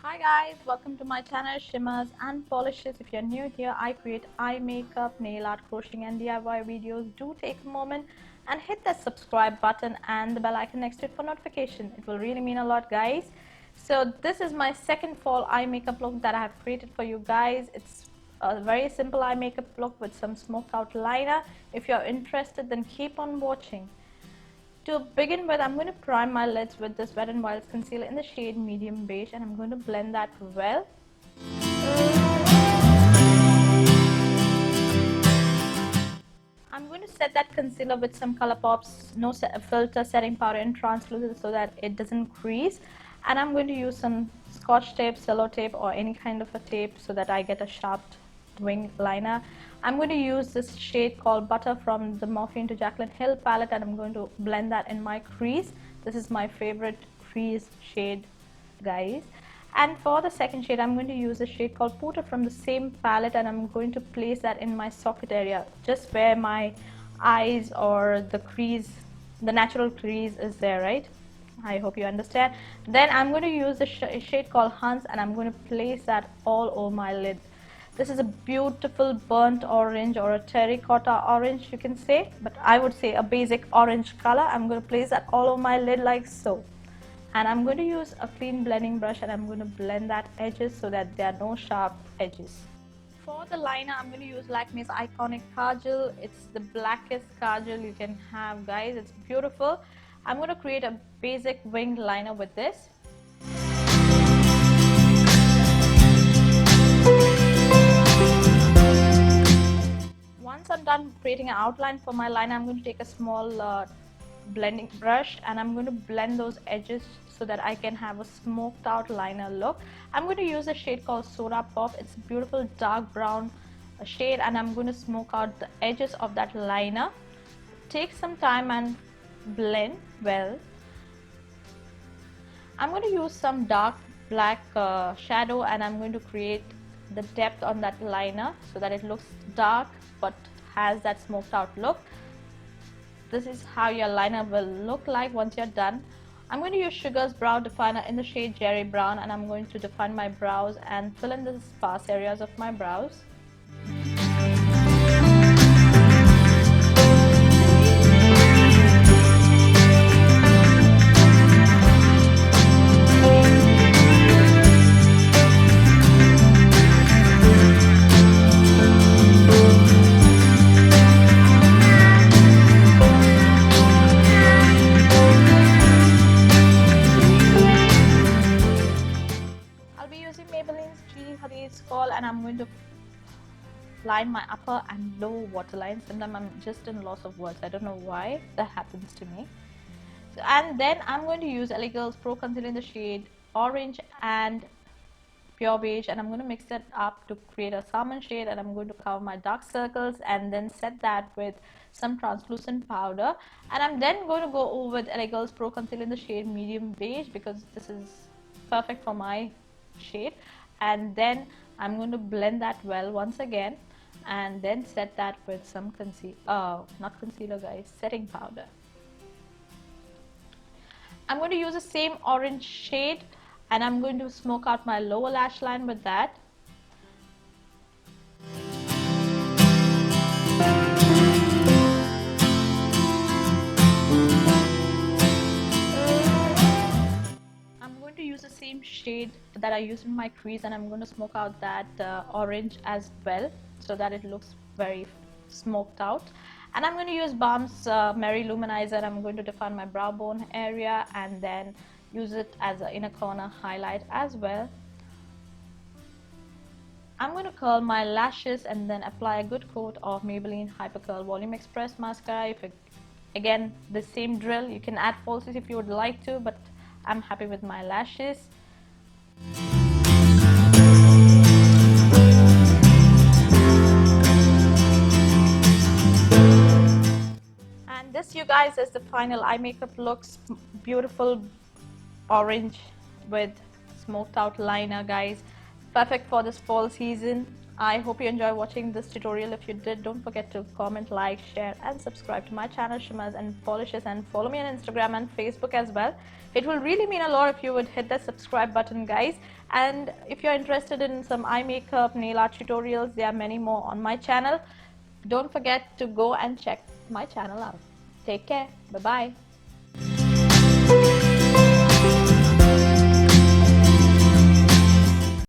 Hi guys, welcome to my channel Shimmers and Polishes. If you're new here, I create eye makeup, nail art, crocheting and DIY videos. Do take a moment and hit that subscribe button and the bell icon next to it for notification. It will really mean a lot, guys. So this is my second fall eye makeup look that I have created for you guys. It's a very simple eye makeup look with some smoked out liner. If you're interested, then keep on watching. To begin with, I'm going to prime my lids with this Wet n Wild's concealer in the shade medium beige, and I'm going to blend that well. I'm going to set that concealer with some Colourpop's no filter setting powder in translucent so that it doesn't crease, and I'm going to use some scotch tape, cello tape or any kind of a tape so that I get a sharp wing liner. I'm going to use this shade called Butter from the Morphe into Jaclyn Hill palette, and I'm going to blend that in my crease. This is my favorite crease shade, guys. And for the second shade, I'm going to use a shade called Putter from the same palette, and I'm going to place that in my socket area, just where my eyes or the crease, the natural crease is there, right? I hope you understand. Then I'm going to use a shade called Hans, and I'm going to place that all over my lid. This is a beautiful burnt orange or a terracotta orange, you can say, but I would say a basic orange color. I'm going to place that all over my lid like so. And I'm going to use a clean blending brush, and I'm going to blend that edges so that there are no sharp edges. For the liner, I'm going to use Lakme's iconic kajal. It's the blackest kajal you can have, guys. It's beautiful. I'm going to create a basic winged liner with this. Once I'm done creating an outline for my liner, I'm going to take a small blending brush and I'm going to blend those edges so that I can have a smoked out liner look. I'm going to use a shade called Soda Pop. It's a beautiful dark brown shade, and I'm going to smoke out the edges of that liner. Take some time and blend well. I'm going to use some dark black shadow, and I'm going to create the depth on that liner so that it looks dark but has that smoked out look. This is how your liner will look like once you're done. I'm going to use Sugar's Brow Definer in the shade Cherry Brown, and I'm going to define my brows and fill in the sparse areas of my brows. Maybelline's Gigi, Hadid's Kohl, and I'm going to line my upper and lower waterline. Sometimes I'm just in loss of words. I don't know why that happens to me. So, and then I'm going to use LA Girls Pro Concealer in the shade Orange and Pure Beige, and I'm going to mix that up to create a salmon shade, and I'm going to cover my dark circles and then set that with some translucent powder. And I'm then going to go over with LA Girls Pro Concealer in the shade Medium Beige because this is perfect for my shade, and then I'm going to blend that well once again and then set that with some not concealer, guys, setting powder. I'm going to use the same orange shade, and I'm going to smoke out my lower lash line with that. To use the same shade that I used in my crease, and I'm going to smoke out that orange as well so that it looks very smoked out. And I'm going to use Balm's Merry Luminizer, and I'm going to define my brow bone area and then use it as an inner corner highlight as well. I'm going to curl my lashes and then apply a good coat of Maybelline Hyper Curl Volume Express mascara. Again, the same drill, you can add falsies if you would like to, but I'm happy with my lashes. And this, you guys, is the final eye makeup looks. Beautiful orange with smoked out liner, guys. Perfect for this fall season. I hope you enjoy watching this tutorial. If you did, don't forget to comment, like, share and subscribe to my channel Shimmers and Polishes, and follow me on Instagram and Facebook as well. It will really mean a lot if you would hit the subscribe button, guys. And if you're interested in some eye makeup, nail art tutorials, there are many more on my channel. Don't forget to go and check my channel out. Take care. Bye-bye.